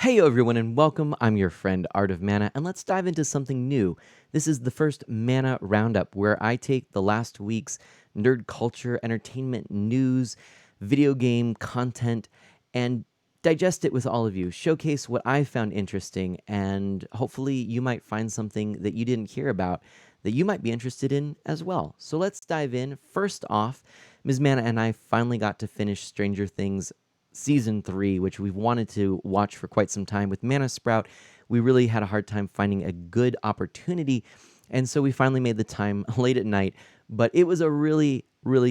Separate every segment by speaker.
Speaker 1: Hey everyone and welcome. I'm your friend Art of Mana, and let's dive into something new. This is the first Mana Roundup, where I take the last week's nerd culture, entertainment news, video game content, and digest it with all of you, showcase what I found interesting, and hopefully you might find something that you didn't hear about that you might be interested in as well. So let's dive in. First off, Ms. Mana and I finally got to finish Stranger Things season 3, which we've wanted to watch for quite some time. With Mana Sprout, we really had a hard time finding a good opportunity, and so we finally made the time late at night. But it was a really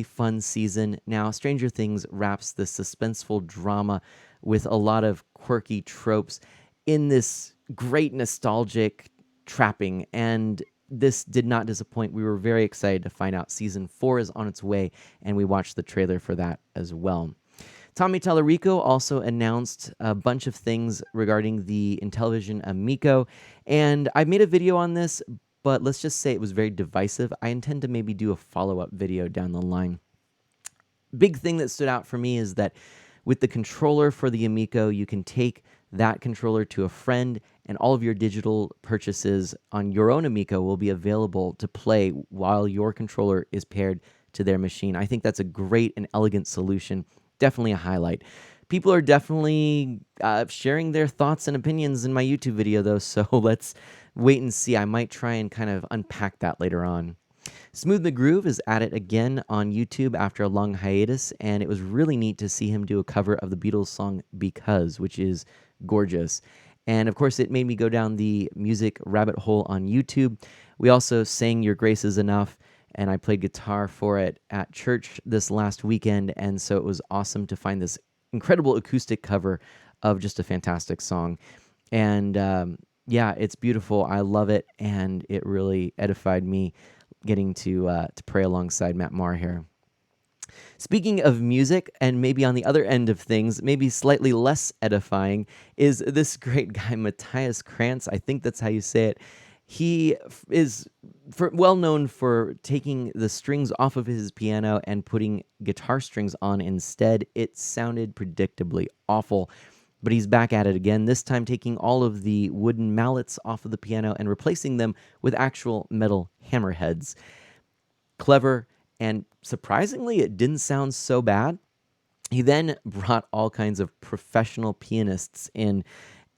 Speaker 1: fun season. Now, Stranger Things wraps the suspenseful drama with a lot of quirky tropes in this great nostalgic trapping, and this did not disappoint. We were very excited to find out season 4 is on its way, and we watched the trailer for that as well. Tommy Tallarico also announced a bunch of things regarding the Intellivision Amico, and I made a video on this, but let's just say it was very divisive. I intend to maybe do a follow-up video down the line. Big thing that stood out for me is that with the controller for the Amico, you can take that controller to a friend, and all of your digital purchases on your own Amico will be available to play while your controller is paired to their machine. I think that's a great and elegant solution. Definitely a highlight. People are definitely sharing their thoughts and opinions in my YouTube video, though, so let's wait and see. I might try and kind of unpack that later on. Smooth McGroove is at it again on YouTube after a long hiatus, and it was really neat to see him do a cover of the Beatles song Because, which is gorgeous. And of course, it made me go down the music rabbit hole on YouTube. We also sang Your Grace Is Enough, and I played guitar for it at church this last weekend, and so it was awesome to find this incredible acoustic cover of just a fantastic song. And yeah, it's beautiful. I love it, and it really edified me getting to pray alongside Matt Maher here. Speaking of music, and maybe on the other end of things, maybe slightly less edifying, is this great guy, Matthias Krantz. I think that's how you say it. He is well known for taking the strings off of his piano and putting guitar strings on instead. It sounded predictably awful, but he's back at it again, this time taking all of the wooden mallets off of the piano and replacing them with actual metal hammerheads. Clever, and surprisingly, it didn't sound so bad. He then brought all kinds of professional pianists in,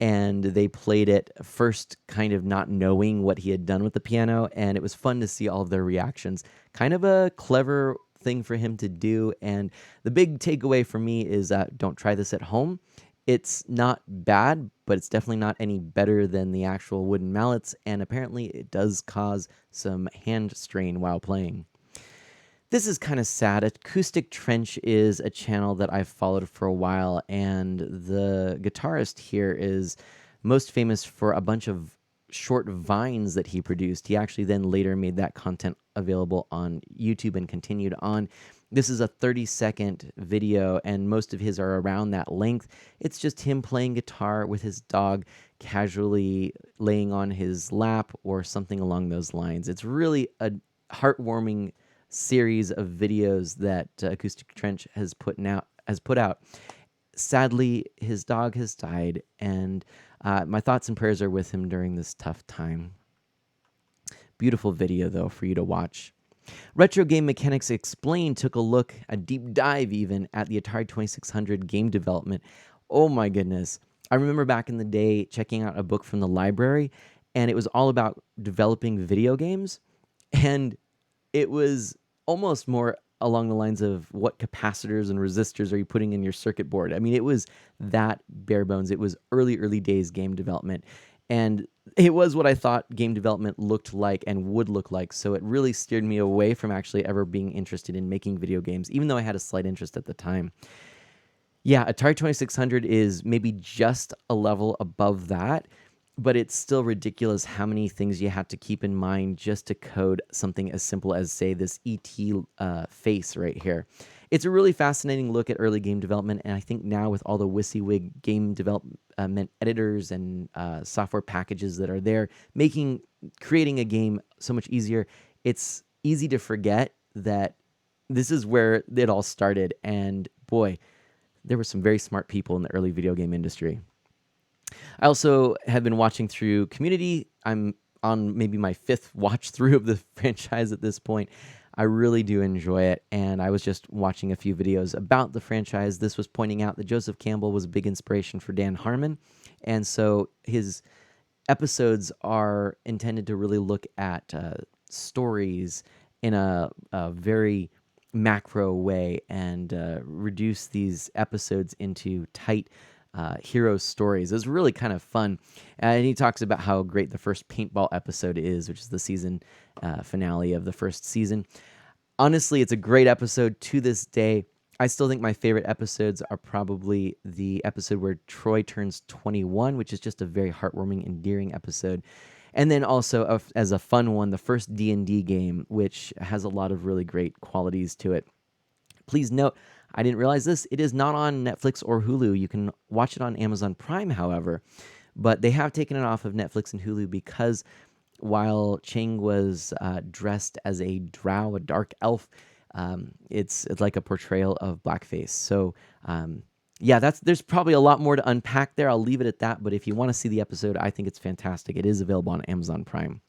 Speaker 1: and they played it first kind of not knowing what he had done with the piano, and it was fun to see all of their reactions. Kind of a clever thing for him to do, and the big takeaway for me is don't try this at home. It's not bad, but it's definitely not any better than the actual wooden mallets, and apparently it does cause some hand strain while playing. This is kind of sad. Acoustic Trench is a channel that I've followed for a while, and the guitarist here is most famous for a bunch of short vines that he produced. He actually then later made that content available on YouTube and continued on. This is a 30-second video, and most of his are around that length. It's just him playing guitar with his dog casually laying on his lap or something along those lines. It's really a heartwarming series of videos that Acoustic Trench has put out. Sadly, his dog has died, and my thoughts and prayers are with him during this tough time. Beautiful video, though, for you to watch. Retro Game Mechanics Explained took a deep dive even, at the Atari 2600 game development. Oh my goodness. I remember back in the day checking out a book from the library, and it was all about developing video games, and it was almost more along the lines of what capacitors and resistors are you putting in your circuit board. I mean, it was that bare bones. It was early days game development. And it was what I thought game development looked like and would look like. So it really steered me away from actually ever being interested in making video games, even though I had a slight interest at the time. Yeah, Atari 2600 is maybe just a level above that, but it's still ridiculous how many things you have to keep in mind just to code something as simple as, say, this ET face right here. It's a really fascinating look at early game development, and I think now with all the WYSIWYG game development editors and software packages that are there, creating a game so much easier, it's easy to forget that this is where it all started, and boy, there were some very smart people in the early video game industry. I also have been watching through Community. I'm on maybe my fifth watch through of the franchise at this point. I really do enjoy it, and I was just watching a few videos about the franchise. This was pointing out that Joseph Campbell was a big inspiration for Dan Harmon, and so his episodes are intended to really look at stories in a very macro way and reduce these episodes into tight hero stories. It was really kind of fun. And he talks about how great the first paintball episode is, which is the season finale of the first season. Honestly, it's a great episode to this day. I still think my favorite episodes are probably the episode where Troy turns 21, which is just a very heartwarming, endearing episode. And then also, as a fun one, the first D&D game, which has a lot of really great qualities to it. Please note, I didn't realize this. It is not on Netflix or Hulu. You can watch it on Amazon Prime, however, but they have taken it off of Netflix and Hulu because while Chang was dressed as a drow, a dark elf, it's like a portrayal of blackface. So yeah, there's probably a lot more to unpack there. I'll leave it at that. But if you want to see the episode, I think it's fantastic. It is available on Amazon Prime.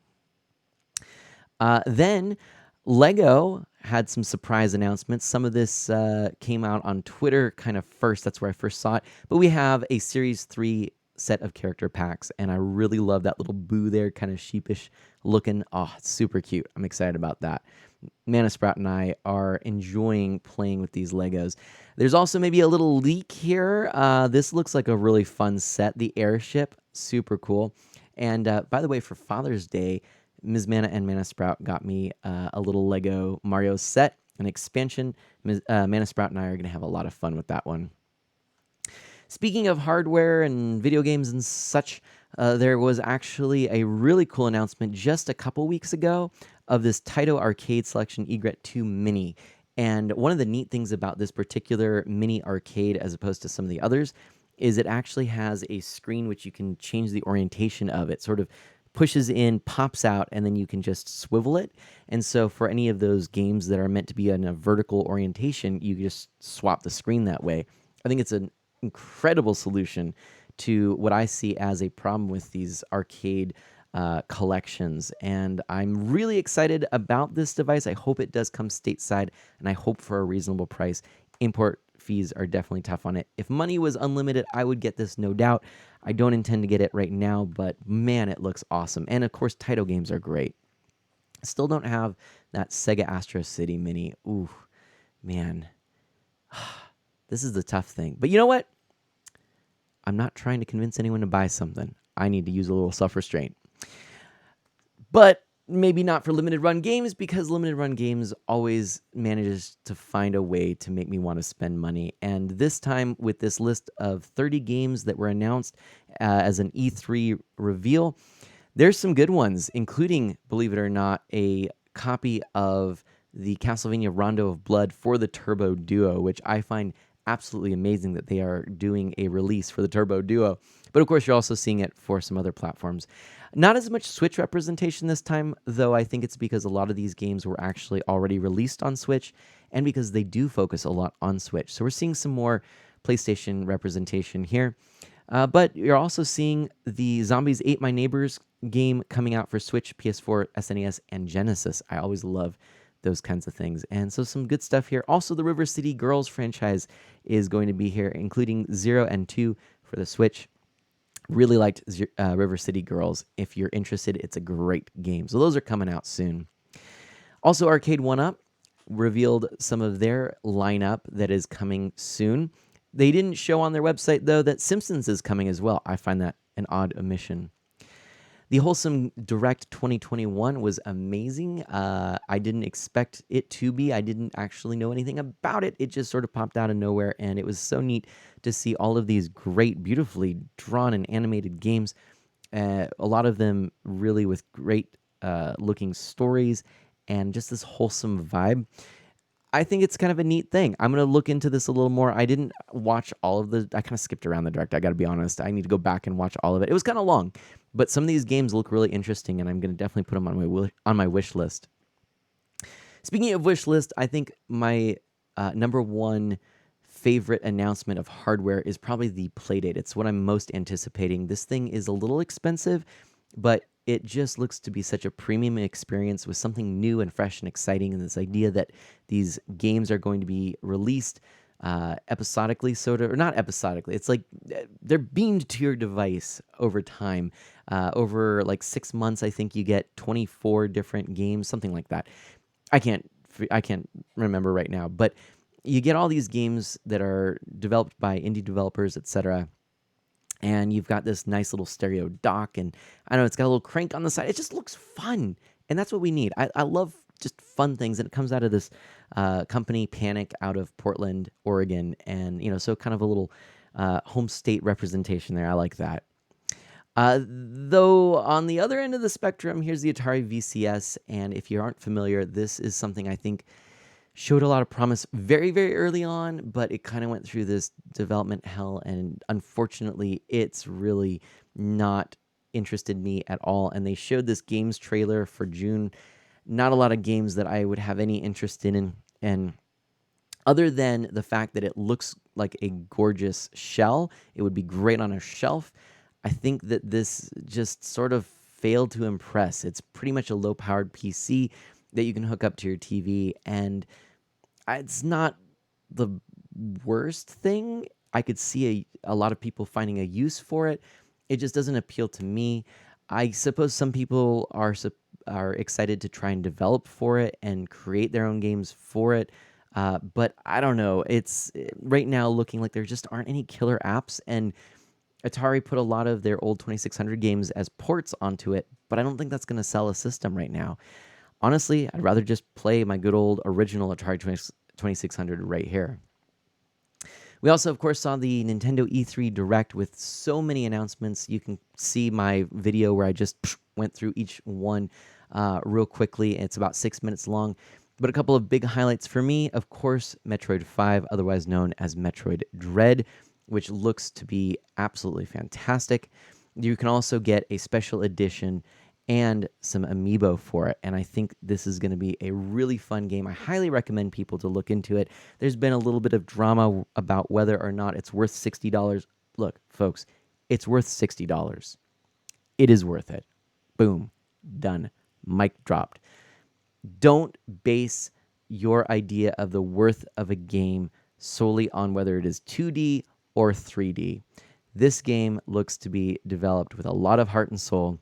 Speaker 1: Then Lego had some surprise announcements. Some of this came out on Twitter kind of first. That's where I first saw it. But we have a Series 3 set of character packs, and I really love that little Boo there, kind of sheepish looking. Oh, it's super cute. I'm excited about that. Mana Sprout and I are enjoying playing with these Legos. There's also maybe a little leak here. This looks like a really fun set. The airship, super cool. And by the way, for Father's Day, Ms. Mana and Mana Sprout got me a little Lego Mario set, an expansion. Mana Sprout and I are going to have a lot of fun with that one. Speaking of hardware and video games and such, there was actually a really cool announcement just a couple weeks ago of this Taito Arcade Selection Egret 2 Mini. And one of the neat things about this particular mini arcade, as opposed to some of the others, is it actually has a screen which you can change the orientation of. It sort of pushes in, pops out, and then you can just swivel it. And so for any of those games that are meant to be in a vertical orientation, you just swap the screen that way. I think it's an incredible solution to what I see as a problem with these arcade collections. And I'm really excited about this device. I hope it does come stateside, and I hope for a reasonable price. Import fees are definitely tough on it. If money was unlimited, I would get this, no doubt. I don't intend to get it right now, but man, it looks awesome. And of course, Taito games are great. Still don't have that Sega Astro City Mini. Ooh, man. This is the tough thing. But you know what? I'm not trying to convince anyone to buy something. I need to use a little self-restraint. But maybe not for limited run games, because limited run games always manages to find a way to make me want to spend money. And this time, with this list of 30 games that were announced as an E3 reveal, there's some good ones, including, believe it or not, a copy of the Castlevania Rondo of Blood for the Turbo Duo, which I find absolutely amazing that they are doing a release for the Turbo Duo. But of course, you're also seeing it for some other platforms. Not as much Switch representation this time, though I think it's because a lot of these games were actually already released on Switch, and because they do focus a lot on Switch. So we're seeing some more PlayStation representation here. But you're also seeing the Zombies Ate My Neighbors game coming out for Switch, PS4, SNES, and Genesis. I always love those kinds of things. And so some good stuff here. Also, the River City Girls franchise is going to be here, including 0 and 2 for the Switch. Really liked River City Girls. If you're interested, it's a great game. So those are coming out soon. Also, Arcade 1-Up revealed some of their lineup that is coming soon. They didn't show on their website, though, that Simpsons is coming as well. I find that an odd omission. The Wholesome Direct 2021 was amazing. I didn't expect it to be. I didn't actually know anything about it. It just sort of popped out of nowhere, and it was so neat to see all of these great, beautifully drawn and animated games. A lot of them really with great looking stories and just this wholesome vibe. I think it's kind of a neat thing. I'm going to look into this a little more. I didn't watch all of I kind of skipped around the Direct. I got to be honest. I need to go back and watch all of it. It was kind of long, but some of these games look really interesting, and I'm going to definitely put them on my wish list. Speaking of wish list, I think my number one favorite announcement of hardware is probably the Playdate. It's what I'm most anticipating. This thing is a little expensive, but it just looks to be such a premium experience with something new and fresh and exciting. And this idea that these games are going to be released episodically, or not episodically. It's like they're beamed to your device over time. Over like 6 months, I think you get 24 different games, something like that. I can't remember right now, but you get all these games that are developed by indie developers, etc. And you've got this nice little stereo dock, and I don't know, it's got a little crank on the side. It just looks fun, and that's what we need. I love just fun things, and it comes out of this company, Panic, out of Portland, Oregon, and so kind of a little home state representation there. I like that. Though on the other end of the spectrum, here's the Atari VCS, and if you aren't familiar, this is something I think showed a lot of promise very, very early on, but it kind of went through this development hell, and unfortunately, it's really not interested me at all. And they showed this games trailer for June. Not a lot of games that I would have any interest in, and other than the fact that it looks like a gorgeous shell, it would be great on a shelf. I think that this just sort of failed to impress. It's pretty much a low-powered PC that you can hook up to your TV, and it's not the worst thing. I could see a lot of people finding a use for it. It just doesn't appeal to me. I suppose some people are excited to try and develop for it and create their own games for it. But I don't know. It's right now looking like there just aren't any killer apps, and Atari put a lot of their old 2600 games as ports onto it, but I don't think that's going to sell a system right now. Honestly, I'd rather just play my good old original Atari 2600 right here. We also, of course, saw the Nintendo E3 Direct with so many announcements. You can see my video where I just went through each one real quickly. It's about 6 minutes long. But a couple of big highlights for me, of course, Metroid 5, otherwise known as Metroid Dread, which looks to be absolutely fantastic. You can also get a special edition and some amiibo for it, and I think this is going to be a really fun game. I highly recommend people to look into it. There's been a little bit of drama about whether or not it's worth $60. Look, folks, it's worth $60. It is worth it. Boom. Done. Mic dropped. Don't base your idea of the worth of a game solely on whether it is 2D or 3D. This game looks to be developed with a lot of heart and soul,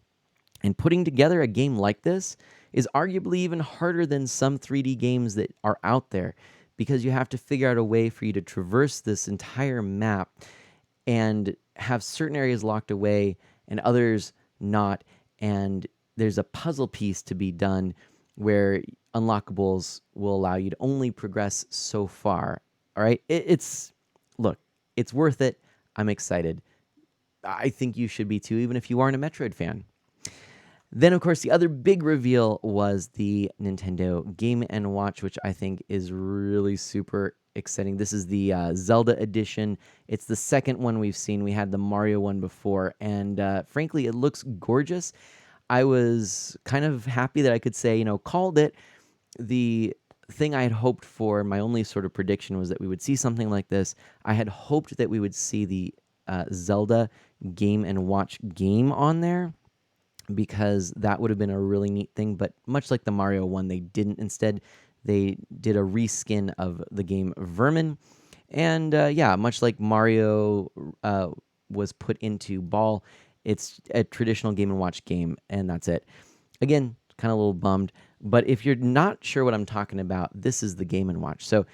Speaker 1: and putting together a game like this is arguably even harder than some 3D games that are out there, because you have to figure out a way for you to traverse this entire map and have certain areas locked away and others not, and there's a puzzle piece to be done where unlockables will allow you to only progress so far. All right, look, it's worth it. I'm excited. I think you should be too, even if you aren't a Metroid fan. Then, of course, the other big reveal was the Nintendo Game & Watch, which I think is really super exciting. This is the Zelda edition. It's the second one we've seen. We had the Mario one before, and frankly, it looks gorgeous. I was kind of happy that I could say, called it. The thing I had hoped for, my only sort of prediction, was that we would see something like this. I had hoped that we would see the Zelda Game & Watch game on there, because that would have been a really neat thing. But much like the Mario one, they didn't. Instead, they did a reskin of the game Vermin. And much like Mario was put into Ball, it's a traditional Game & Watch game, and that's it. Again, kind of a little bummed. But if you're not sure what I'm talking about, this is the Game & Watch. So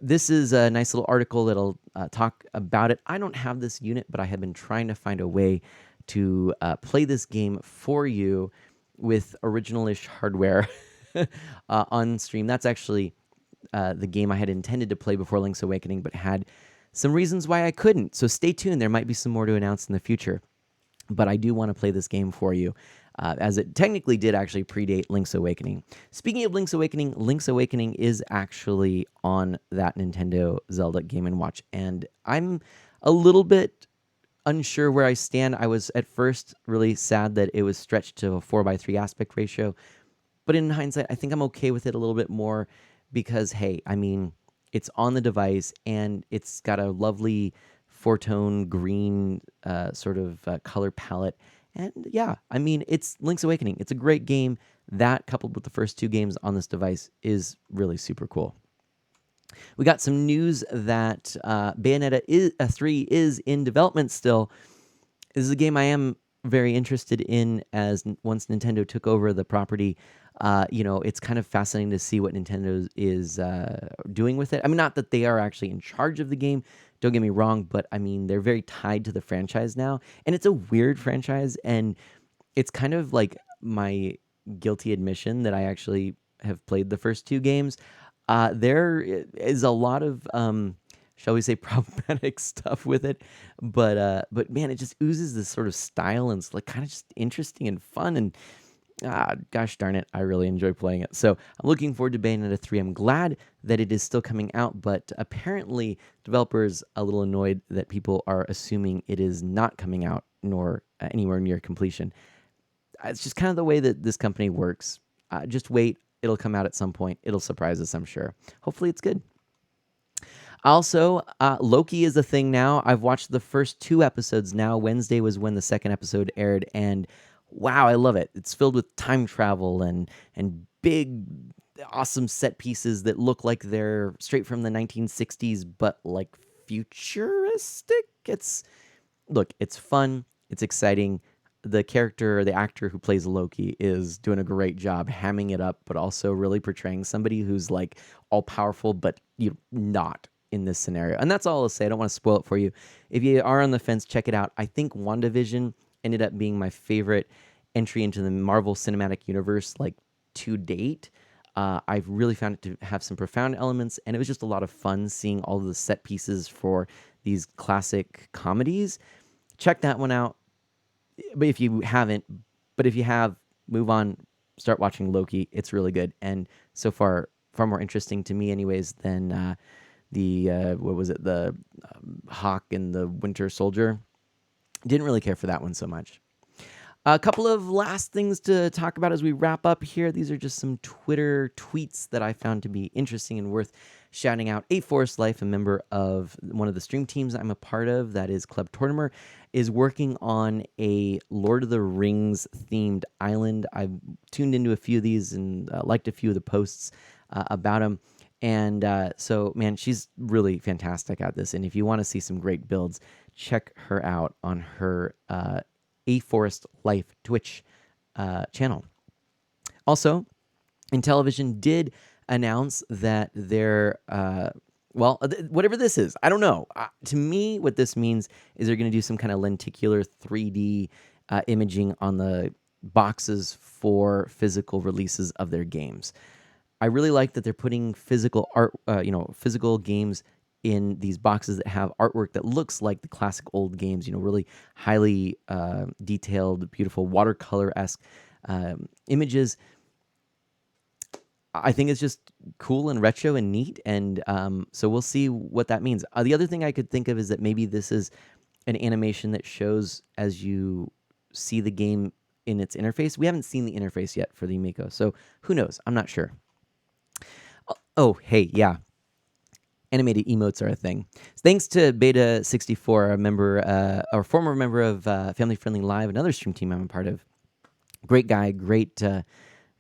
Speaker 1: this is a nice little article that'll talk about it. I don't have this unit, but I have been trying to find a way to play this game for you with original-ish hardware on stream. That's actually the game I had intended to play before Link's Awakening, but had some reasons why I couldn't. So stay tuned. There might be some more to announce in the future. But I do want to play this game for you, as it technically did actually predate Link's Awakening. Speaking of Link's Awakening is actually on that Nintendo Zelda Game & Watch, and I'm a little bit unsure where I stand. I was at first really sad that it was stretched to a 4:3 aspect ratio, but in hindsight, I think I'm okay with it a little bit more, because, hey, I mean, It's on the device, and it's got a lovely four-tone green sort of color palette. And yeah, I mean, it's Link's Awakening. It's a great game. That, coupled with the first two games on this device, is really super cool. We got some news that Bayonetta 3 is in development still. This is a game I am very interested in, as once Nintendo took over the property, it's kind of fascinating to see what Nintendo is doing with it. I mean, not that they are actually in charge of the game, don't get me wrong, but I mean, they're very tied to the franchise now. And it's a weird franchise, and it's kind of like my guilty admission that I actually have played the first two games. There is a lot of shall we say, problematic stuff with it, but man, it just oozes this sort of style, and it's like kind of just interesting and fun, and gosh darn it, I really enjoy playing it. So I'm looking forward to Bayonetta 3. I'm glad that it is still coming out, but apparently developers a little annoyed that people are assuming it is not coming out nor anywhere near completion. It's just kind of the way that this company works. Just wait, it'll come out at some point. It'll surprise us, I'm sure. Hopefully it's good. Also, Loki is a thing now. I've watched the first two episodes now. Wednesday was when the second episode aired, and wow, I love it. It's filled with time travel and big, awesome set pieces that look like they're straight from the 1960s, but like futuristic. It's fun. It's exciting. The actor who plays Loki is doing a great job hamming it up, but also really portraying somebody who's like all powerful, but not in this scenario. And that's all I'll say. I don't want to spoil it for you. If you are on the fence, check it out. I think WandaVision ended up being my favorite entry into the Marvel Cinematic Universe, like to date. I've really found it to have some profound elements, and it was just a lot of fun seeing all of the set pieces for these classic comedies. Check that one out. But if you haven't, but if you have, move on, start watching Loki. It's really good, and so far more interesting to me, anyways, than what was it, the Hawk and the Winter Soldier. Didn't really care for that one so much. A couple of last things to talk about as we wrap up here. These are just some Twitter tweets that I found to be interesting and worth shouting out. A Forest Life, a member of one of the stream teams I'm a part of, that is Club Tortimer, is working on a Lord of the Rings themed island. I've tuned into a few of these and liked a few of the posts about them. And so, man, she's really fantastic at this. And if you want to see some great builds, check her out on her A Forest Life Twitch channel. Also, Intellivision did announce that they're, whatever this is, I don't know. To me, what this means is they're going to do some kind of lenticular 3D imaging on the boxes for physical releases of their games. I really like that they're putting physical art, physical games in these boxes that have artwork that looks like the classic old games, really highly detailed, beautiful watercolor-esque images. I think it's just cool and retro and neat, and so we'll see what that means. The other thing I could think of is that maybe this is an animation that shows as you see the game in its interface. We haven't seen the interface yet for the Miko, so who knows? I'm not sure. Oh, hey, yeah. Animated emotes are a thing. Thanks to Beta64, a member, or former member of Family Friendly Live, another stream team I'm a part of. Great guy, great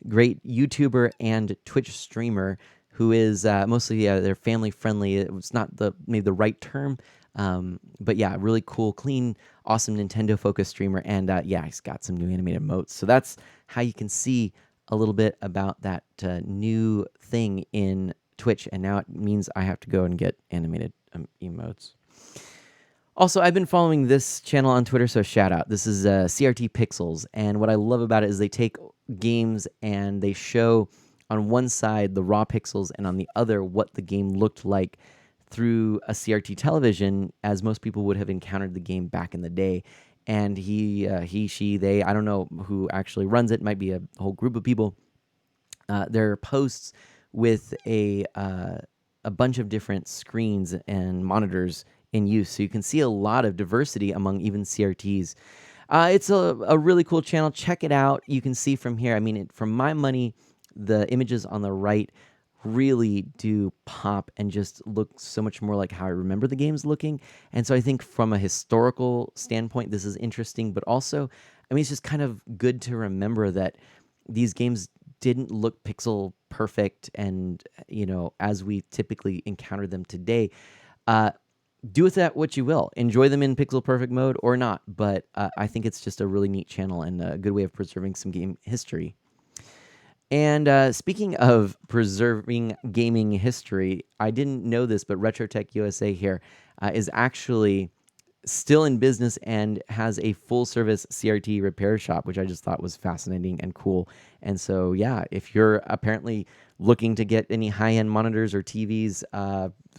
Speaker 1: YouTuber and Twitch streamer who is mostly they're family friendly. It's not maybe the right term, but yeah, really cool, clean, awesome Nintendo focused streamer. And he's got some new animated emotes. So that's how you can see a little bit about that new thing in Twitch, and now it means I have to go and get animated emotes. Also, I've been following this channel on Twitter, so shout out. This is CRT Pixels, and what I love about it is they take games and they show on one side the raw pixels and on the other what the game looked like through a CRT television, as most people would have encountered the game back in the day. And they, I don't know who actually runs it, might be a whole group of people. Their posts with a bunch of different screens and monitors in use, so you can see a lot of diversity among even CRTs. It's a really cool channel. Check it out. You can see from here, I mean, for my money, the images on the right really do pop and just look so much more like how I remember the games looking. And so I think from a historical standpoint, this is interesting, but also, I mean, it's just kind of good to remember that these games didn't look pixel perfect and, as we typically encounter them today. Uh, do with that what you will. Enjoy them in pixel perfect mode or not, but I think it's just a really neat channel and a good way of preserving some game history. And speaking of preserving gaming history, I didn't know this, but RetroTech USA here is actually still in business and has a full service CRT repair shop, which I just thought was fascinating and cool. And so, yeah, if you're apparently looking to get any high end monitors or TVs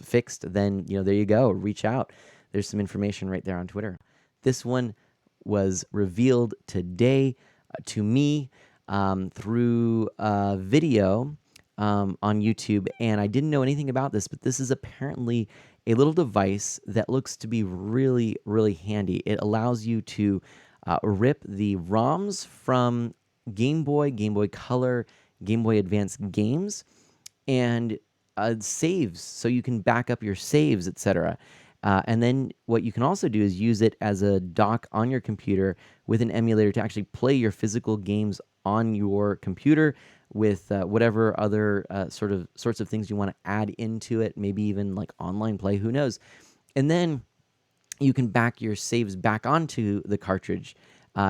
Speaker 1: fixed, then there you go. Reach out. There's some information right there on Twitter. This one was revealed today to me through a video on YouTube, and I didn't know anything about this, but this is apparently a little device that looks to be really, really handy. It allows you to rip the ROMs from Game Boy, Game Boy Color, Game Boy Advance games, and saves, so you can back up your saves, etc. And then what you can also do is use it as a dock on your computer with an emulator to actually play your physical games on your computer with whatever other sorts of things you want to add into it, maybe even like online play, who knows. And then you can back your saves back onto the cartridge.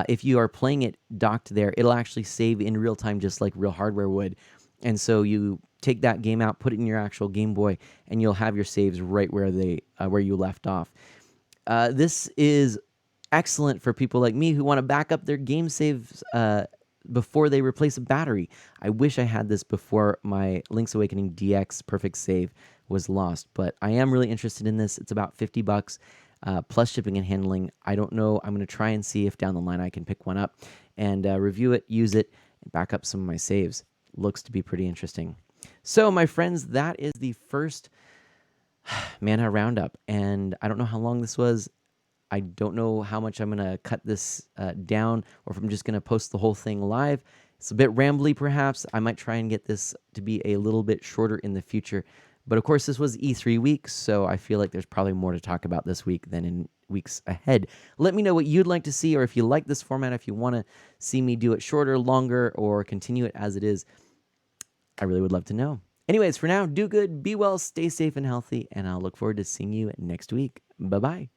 Speaker 1: If you are playing it docked there, it'll actually save in real time, just like real hardware would. And so you take that game out, put it in your actual Game Boy, and you'll have your saves right where you left off. This is excellent for people like me who want to back up their game saves before they replace a battery. I wish I had this before my Link's Awakening DX Perfect Save was lost, but I am really interested in this. It's about $50 plus shipping and handling. I don't know. I'm going to try and see if down the line I can pick one up and review it, use it, and back up some of my saves. Looks to be pretty interesting. So, my friends, that is the first Mana Roundup, and I don't know how long this was. I don't know how much I'm going to cut this down, or if I'm just going to post the whole thing live. It's a bit rambly, perhaps. I might try and get this to be a little bit shorter in the future. But of course, this was E3 week, so I feel like there's probably more to talk about this week than in weeks ahead. Let me know what you'd like to see, or if you like this format, if you want to see me do it shorter, longer, or continue it as it is. I really would love to know. Anyways, for now, do good, be well, stay safe and healthy, and I'll look forward to seeing you next week. Bye-bye.